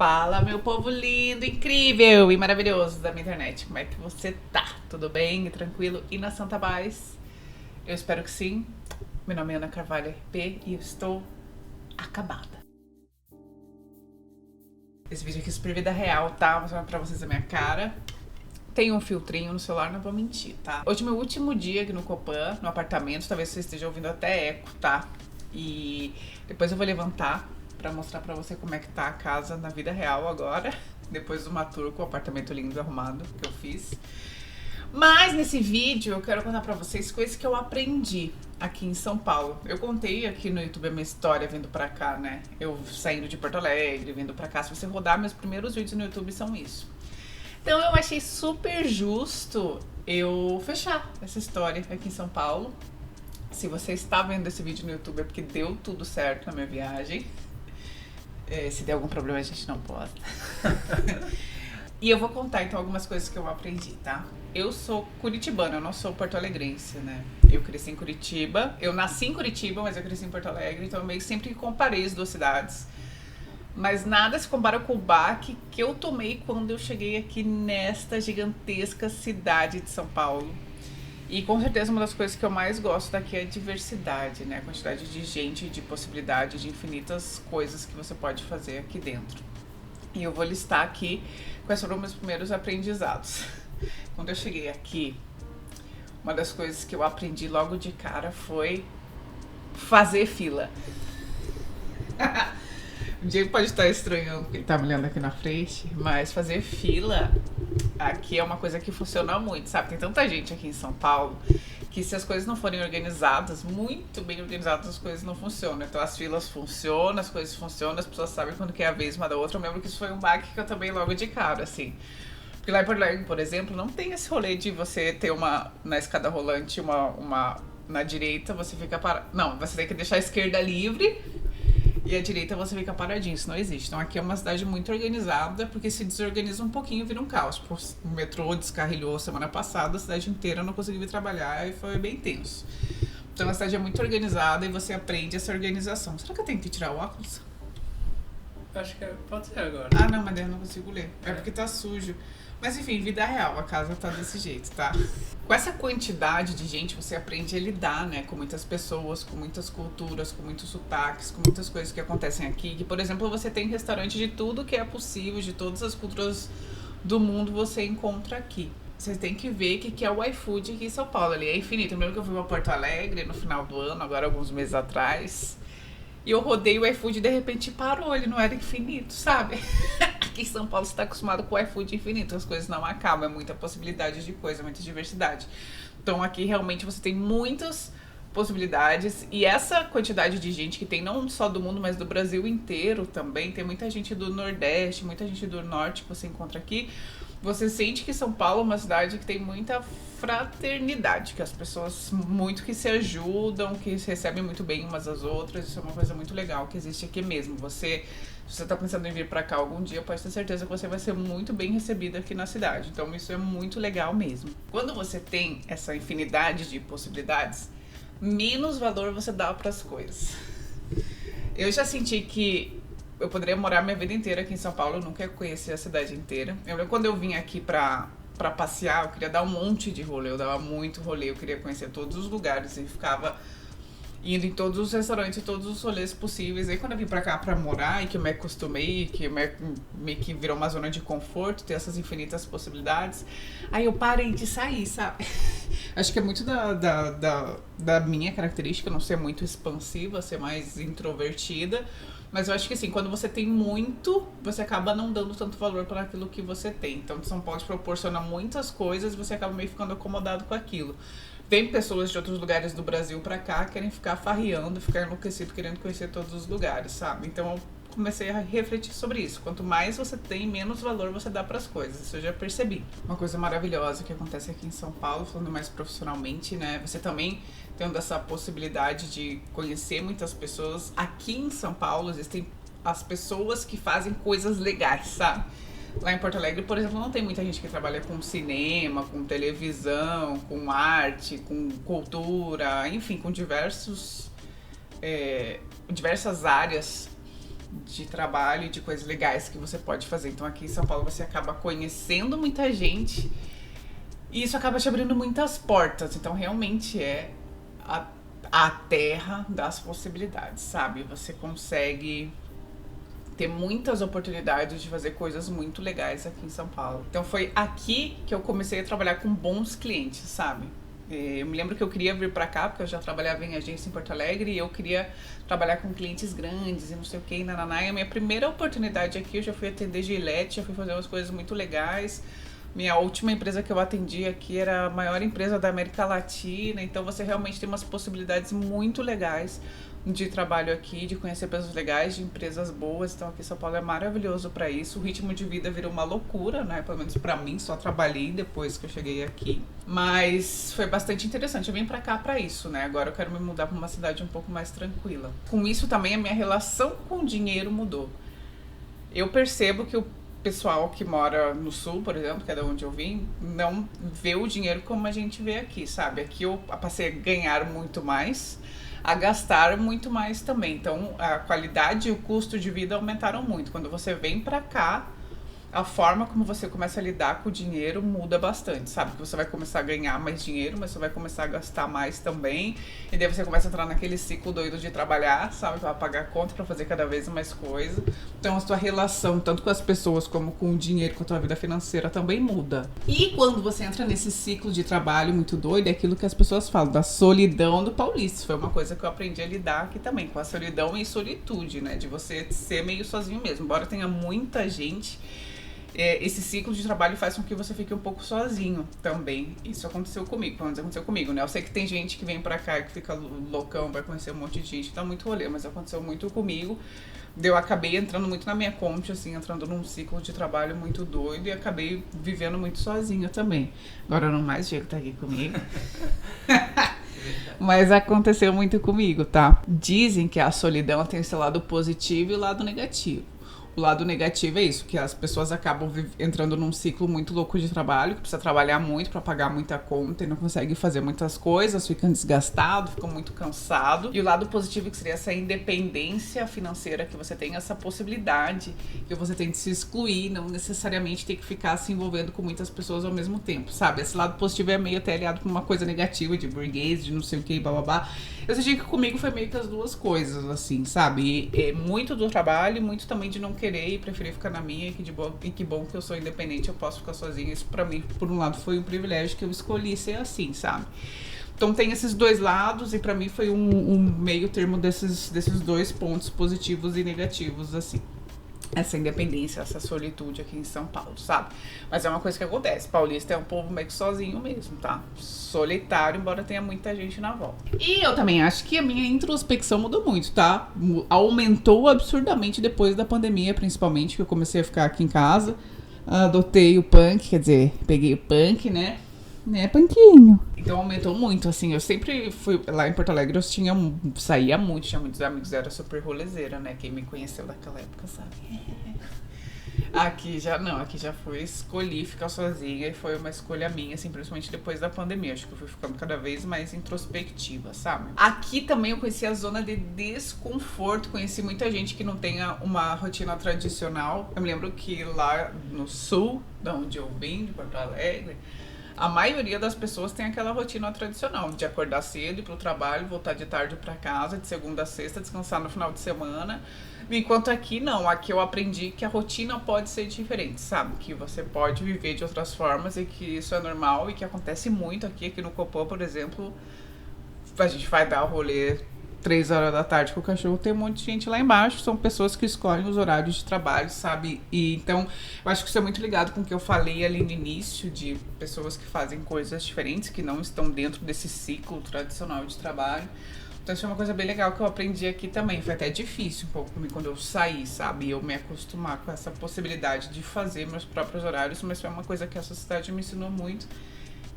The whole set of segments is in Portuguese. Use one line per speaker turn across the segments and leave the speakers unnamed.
Fala, meu povo lindo, incrível e maravilhoso da minha internet. Como é que você tá? Tudo bem? Tranquilo? E na Santa Paz? Eu espero que sim. Meu nome é Ana Carvalho RP e eu estou acabada. Esse vídeo aqui é super vida real, tá? Vou mostrar pra vocês a minha cara. Tem um filtrinho no celular, não vou mentir, tá? Hoje é meu último dia aqui no Copan, no apartamento. Talvez você esteja ouvindo até eco, tá? E depois eu vou levantar pra mostrar pra você como é que tá a casa na vida real agora. Depois de uma tour com o apartamento lindo e arrumado que eu fiz. Mas nesse vídeo eu quero contar pra vocês coisas que eu aprendi aqui em São Paulo. Eu contei aqui no YouTube a minha história vindo pra cá, né? Eu saindo de Porto Alegre, vindo pra cá. Se você rodar, meus primeiros vídeos no YouTube são isso. Então eu achei super justo eu fechar essa história aqui em São Paulo. Se você está vendo esse vídeo no YouTube é porque deu tudo certo na minha viagem. Se der algum problema a gente não posta. E eu vou contar então algumas coisas que eu aprendi, tá? Eu sou curitibana, eu não sou porto-alegrense, né? Eu cresci em Curitiba, eu nasci em Curitiba, mas eu cresci em Porto Alegre, então eu meio que sempre comparei as duas cidades. Mas nada se compara com o baque que eu tomei quando eu cheguei aqui nesta gigantesca cidade de São Paulo. E com certeza uma das coisas que eu mais gosto daqui é a diversidade, né? A quantidade de gente, de possibilidade, de infinitas coisas que você pode fazer aqui dentro. E eu vou listar aqui quais foram meus primeiros aprendizados. Quando eu cheguei aqui, uma das coisas que eu aprendi logo de cara foi fazer fila. O Diego pode estar estranhando porque ele tá me olhando aqui na frente, mas fazer fila aqui é uma coisa que funciona muito, sabe? Tem tanta gente aqui em São Paulo que se as coisas não forem organizadas, muito bem organizadas, as coisas não funcionam. Então as filas funcionam, as coisas funcionam, as pessoas sabem quando que é a vez uma da outra. Eu lembro que isso foi um baque que eu também logo de cara, assim. Porque lá em Porto Alegre, por exemplo, não tem esse rolê de você ter na escada rolante, na direita, você fica parado. Não, você tem que deixar a esquerda livre e a direita você fica paradinho, isso não existe. Então aqui é uma cidade muito organizada, porque se desorganiza um pouquinho vira um caos. O metrô descarrilhou semana passada, a cidade inteira não conseguiu ir trabalhar e foi bem tenso. Então a cidade é muito organizada e você aprende essa organização. Será que eu tenho que tirar o óculos?
Acho que pode ser agora.
Ah não, mas daí eu não consigo ler. É porque tá sujo. Mas enfim, vida real, a casa tá desse jeito, tá? Com essa quantidade de gente, você aprende a lidar, né? Com muitas pessoas, com muitas culturas, com muitos sotaques, com muitas coisas que acontecem aqui. Que, por exemplo, você tem restaurante de tudo que é possível, de todas as culturas do mundo você encontra aqui. Você tem que ver que é o iFood aqui em São Paulo. Ele é infinito. Eu lembro que eu fui pra Porto Alegre no final do ano, agora alguns meses atrás. E eu rodei o iFood e de repente parou, ele não era infinito, sabe? Aqui em São Paulo você tá acostumado com o iFood infinito, as coisas não acabam, é muita possibilidade de coisa, muita diversidade. Então aqui realmente você tem muitas possibilidades e essa quantidade de gente que tem não só do mundo, mas do Brasil inteiro também, tem muita gente do Nordeste, muita gente do Norte que você encontra aqui. Você sente que São Paulo é uma cidade que tem muita fraternidade, que as pessoas muito que se ajudam, que se recebem muito bem umas às outras. Isso é uma coisa muito legal que existe aqui mesmo. Se você tá pensando em vir pra cá algum dia, pode ter certeza que você vai ser muito bem recebido aqui na cidade. Então isso é muito legal mesmo. Quando você tem essa infinidade de possibilidades, menos valor você dá pras coisas. Eu já senti que eu poderia morar minha vida inteira aqui em São Paulo, eu nunca conheci a cidade inteira. Eu lembro quando eu vim aqui pra passear, eu queria dar um monte de rolê, eu dava muito rolê, eu queria conhecer todos os lugares e ficava indo em todos os restaurantes, todos os rolês possíveis. Aí quando eu vim pra cá pra morar e que eu me acostumei, que meio que virou uma zona de conforto, ter essas infinitas possibilidades, aí eu parei de sair, sabe? Acho que é muito da minha característica, não ser muito expansiva, ser mais introvertida. Mas eu acho que assim, quando você tem muito, você acaba não dando tanto valor para aquilo que você tem. Então São Paulo te proporciona muitas coisas e você acaba meio ficando acomodado com aquilo. Vem pessoas de outros lugares do Brasil pra cá, querem ficar farreando, ficar enlouquecido, querendo conhecer todos os lugares, sabe? Então eu comecei a refletir sobre isso. Quanto mais você tem, menos valor você dá pras coisas. Isso eu já percebi. Uma coisa maravilhosa que acontece aqui em São Paulo, falando mais profissionalmente, né? Você também tendo essa possibilidade de conhecer muitas pessoas. Aqui em São Paulo existem as pessoas que fazem coisas legais, sabe? Lá em Porto Alegre, por exemplo, não tem muita gente que trabalha com cinema, com televisão, com arte, com cultura, enfim, com diversas áreas de trabalho e de coisas legais que você pode fazer. Então aqui em São Paulo você acaba conhecendo muita gente e isso acaba te abrindo muitas portas. Então realmente é a terra das possibilidades, sabe? Você consegue ter muitas oportunidades de fazer coisas muito legais aqui em São Paulo. Então foi aqui que eu comecei a trabalhar com bons clientes, sabe? Eu me lembro que eu queria vir pra cá, porque eu já trabalhava em agência em Porto Alegre e eu queria trabalhar com clientes grandes e não sei o que, nananá. E a minha primeira oportunidade aqui, eu já fui atender Gillette, já fui fazer umas coisas muito legais. Minha última empresa que eu atendi aqui era a maior empresa da América Latina, então você realmente tem umas possibilidades muito legais de trabalho aqui, de conhecer pessoas legais, de empresas boas. Então aqui em São Paulo é maravilhoso para isso. O ritmo de vida virou uma loucura, né? Pelo menos para mim, só trabalhei depois que eu cheguei aqui. Mas foi bastante interessante. Eu vim para cá para isso, né? Agora eu quero me mudar para uma cidade um pouco mais tranquila. Com isso também a minha relação com o dinheiro mudou. Eu percebo que o pessoal que mora no sul, por exemplo, que é de onde eu vim, não vê o dinheiro como a gente vê aqui, sabe? Aqui eu passei a ganhar muito mais, a gastar muito mais também. Então a qualidade e o custo de vida aumentaram muito. Quando você vem pra cá, a forma como você começa a lidar com o dinheiro muda bastante, sabe? Que você vai começar a ganhar mais dinheiro, mas você vai começar a gastar mais também. E daí você começa a entrar naquele ciclo doido de trabalhar, sabe? Pra pagar conta, pra fazer cada vez mais coisa. Então a sua relação, tanto com as pessoas como com o dinheiro, com a tua vida financeira também muda. E quando você entra nesse ciclo de trabalho muito doido, é aquilo que as pessoas falam, da solidão do paulista. Foi uma coisa que eu aprendi a lidar aqui também, com a solidão e solitude, né? De você ser meio sozinho mesmo. Embora tenha muita gente, esse ciclo de trabalho faz com que você fique um pouco sozinho também. Isso aconteceu comigo, pelo menos aconteceu comigo, né? Eu sei que tem gente que vem pra cá e que fica loucão, vai conhecer um monte de gente, tá muito rolê, mas aconteceu muito comigo. Eu acabei entrando muito na minha conta, assim, entrando num ciclo de trabalho muito doido e acabei vivendo muito sozinha também. Agora não mais, o Diego tá aqui comigo. Mas aconteceu muito comigo, tá? Dizem que a solidão tem esse lado positivo e o lado negativo. O lado negativo é isso, que as pessoas acabam entrando num ciclo muito louco de trabalho, que precisa trabalhar muito para pagar muita conta e não consegue fazer muitas coisas, ficam desgastados, ficam muito cansados. E o lado positivo que seria essa independência financeira, que você tem essa possibilidade, que você tem de se excluir, não necessariamente ter que ficar se envolvendo com muitas pessoas ao mesmo tempo, sabe? Esse lado positivo é meio até aliado com uma coisa negativa, de burguês, de não sei o que, bababá. Eu senti que comigo foi meio que as duas coisas, assim, sabe? E muito do trabalho e muito também de não querer e preferir ficar na minha, e que bom que eu sou independente, eu posso ficar sozinha. Isso pra mim, por um lado, foi um privilégio que eu escolhi ser assim, sabe? Então tem esses dois lados e pra mim foi um meio termo desses dois pontos positivos e negativos, assim. Essa independência, essa solitude aqui em São Paulo, sabe? Mas é uma coisa que acontece. Paulista é um povo meio que sozinho mesmo, tá? Solitário, embora tenha muita gente na volta. E eu também acho que a minha introspecção mudou muito, tá? Aumentou absurdamente depois da pandemia, principalmente, que eu comecei a ficar aqui em casa. Adotei o punk, quer dizer, peguei o punk, né? Punkinho. Então aumentou muito, assim, eu sempre fui lá em Porto Alegre, eu saía muito, tinha muitos amigos, era super rolezeira, né? Quem me conheceu naquela época sabe. Aqui já fui, escolhi ficar sozinha e foi uma escolha minha, assim, principalmente depois da pandemia. Acho que eu fui ficando cada vez mais introspectiva, sabe? Aqui também eu conheci a zona de desconforto, conheci muita gente que não tenha uma rotina tradicional. Eu me lembro que lá no sul, da onde eu vim, de Porto Alegre, a maioria das pessoas tem aquela rotina tradicional de acordar cedo, ir pro trabalho, voltar de tarde pra casa, de segunda a sexta, descansar no final de semana. Enquanto aqui não, aqui eu aprendi que a rotina pode ser diferente, sabe? Que você pode viver de outras formas e que isso é normal e que acontece muito aqui no Copan, por exemplo. A gente vai dar o rolê 3 horas da tarde com o cachorro, tem um monte de gente lá embaixo, são pessoas que escolhem os horários de trabalho, sabe? E então, eu acho que isso é muito ligado com o que eu falei ali no início, de pessoas que fazem coisas diferentes, que não estão dentro desse ciclo tradicional de trabalho. Então, isso é uma coisa bem legal que eu aprendi aqui também. Foi até difícil um pouco pra mim quando eu saí, sabe? Eu me acostumar com essa possibilidade de fazer meus próprios horários, mas foi uma coisa que a sociedade me ensinou muito,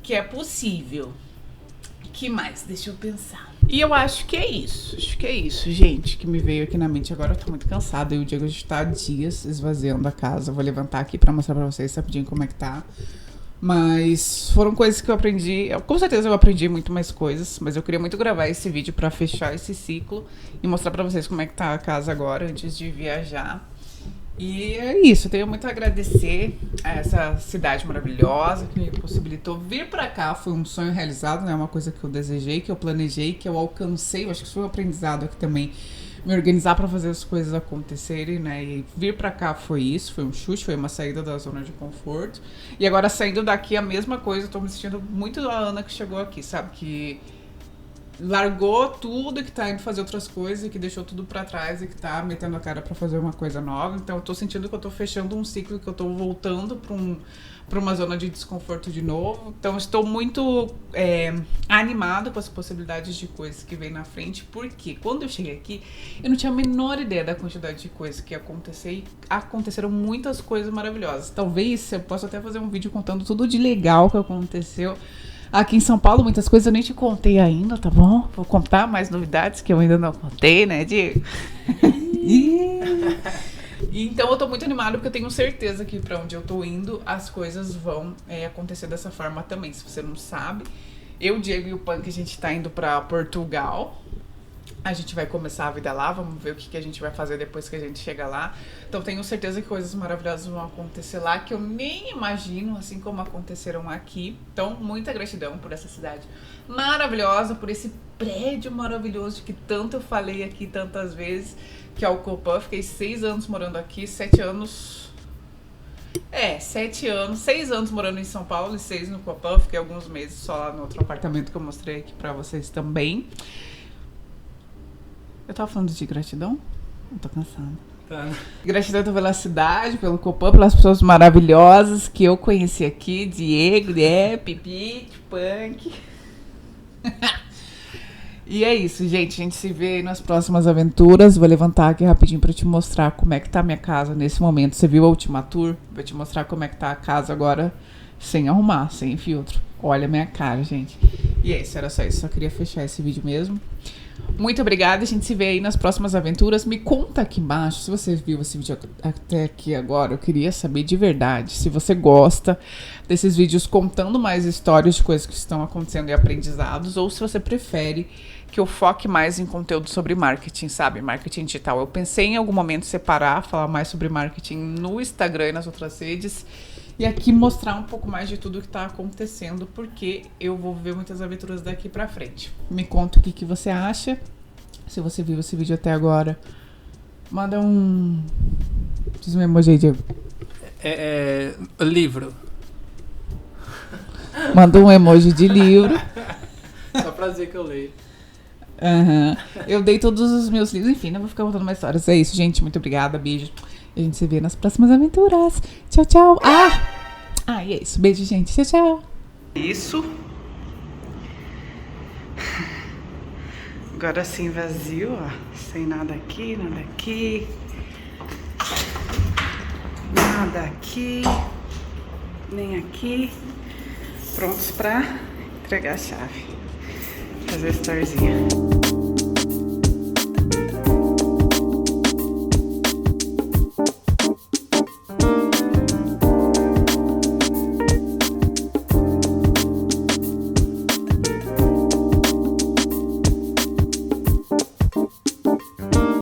que é possível. Que mais? Deixa eu pensar. E eu acho que é isso, gente, que me veio aqui na mente. Agora eu tô muito cansada e o Diego já tá há dias esvaziando a casa. Eu vou levantar aqui pra mostrar pra vocês rapidinho como é que tá. Mas foram coisas que eu aprendi. Com certeza eu aprendi muito mais coisas, mas eu queria muito gravar esse vídeo pra fechar esse ciclo e mostrar pra vocês como é que tá a casa agora, antes de viajar. E é isso, eu tenho muito a agradecer a essa cidade maravilhosa que me possibilitou vir pra cá. Foi um sonho realizado, né? Uma coisa que eu desejei, que eu planejei, que eu alcancei. Eu acho que isso foi um aprendizado aqui também. Me organizar pra fazer as coisas acontecerem, né? E vir pra cá foi isso, foi um chute, foi uma saída da zona de conforto. E agora saindo daqui a mesma coisa, eu tô me sentindo muito a Ana que chegou aqui, sabe? Que largou tudo e que tá indo fazer outras coisas e que deixou tudo pra trás e que tá metendo a cara pra fazer uma coisa nova. Então eu tô sentindo que eu tô fechando um ciclo, que eu tô voltando pra uma zona de desconforto de novo. Então estou muito animado com as possibilidades de coisas que vem na frente, porque quando eu cheguei aqui eu não tinha a menor ideia da quantidade de coisas que ia acontecer, e aconteceram muitas coisas maravilhosas. Talvez eu possa até fazer um vídeo contando tudo de legal que aconteceu aqui em São Paulo. Muitas coisas eu nem te contei ainda, tá bom? Vou contar mais novidades que eu ainda não contei, né, Diego? Então eu tô muito animada porque eu tenho certeza que pra onde eu tô indo as coisas vão acontecer dessa forma também. Se você não sabe, eu, Diego e o Punk, a gente tá indo pra Portugal. A gente vai começar a vida lá, vamos ver o que a gente vai fazer depois que a gente chega lá. Então tenho certeza que coisas maravilhosas vão acontecer lá, que eu nem imagino, assim como aconteceram aqui. Então, muita gratidão por essa cidade maravilhosa, por esse prédio maravilhoso que tanto eu falei aqui tantas vezes, que é o Copan. Fiquei 6 anos morando aqui, 7 anos... 7 anos, 6 anos morando em São Paulo e 6 no Copan. Fiquei alguns meses só lá no outro apartamento que eu mostrei aqui pra vocês também. Eu tava falando de gratidão? Eu tô cansada.
Tá.
Gratidão pela cidade, pelo Copan, pelas pessoas maravilhosas que eu conheci aqui. Diego, Pipi, Punk. E é isso, gente. A gente se vê aí nas próximas aventuras. Vou levantar aqui rapidinho pra te mostrar como é que tá a minha casa nesse momento. Você viu a última tour? Vou te mostrar como é que tá a casa agora, sem arrumar, sem filtro. Olha a minha cara, gente. E é isso, era só isso. Só queria fechar esse vídeo mesmo. Muito obrigada, a gente se vê aí nas próximas aventuras. Me conta aqui embaixo se você viu esse vídeo até aqui agora. Eu queria saber de verdade se você gosta desses vídeos contando mais histórias de coisas que estão acontecendo e aprendizados, ou se você prefere que eu foque mais em conteúdo sobre marketing, sabe? Marketing digital. Eu pensei em algum momento separar, falar mais sobre marketing no Instagram e nas outras redes, e aqui mostrar um pouco mais de tudo que tá acontecendo, porque eu vou ver muitas aventuras daqui pra frente. Me conta o que você acha. Se você viu esse vídeo até agora, manda um... Diz um emoji aí, Diego.
Livro.
Manda um emoji de livro.
Só pra dizer que eu leio.
Uhum. Eu dei todos os meus livros. Enfim, não vou ficar contando mais histórias. É isso, gente. Muito obrigada. Beijo. E a gente se vê nas próximas aventuras. Tchau, tchau. E é isso. Beijo, gente. Tchau, tchau. Isso. Agora sim, vazio, ó. Sem nada aqui, nada aqui. Nada aqui. Nem aqui. Prontos pra entregar a chave. Fazer a storyzinha.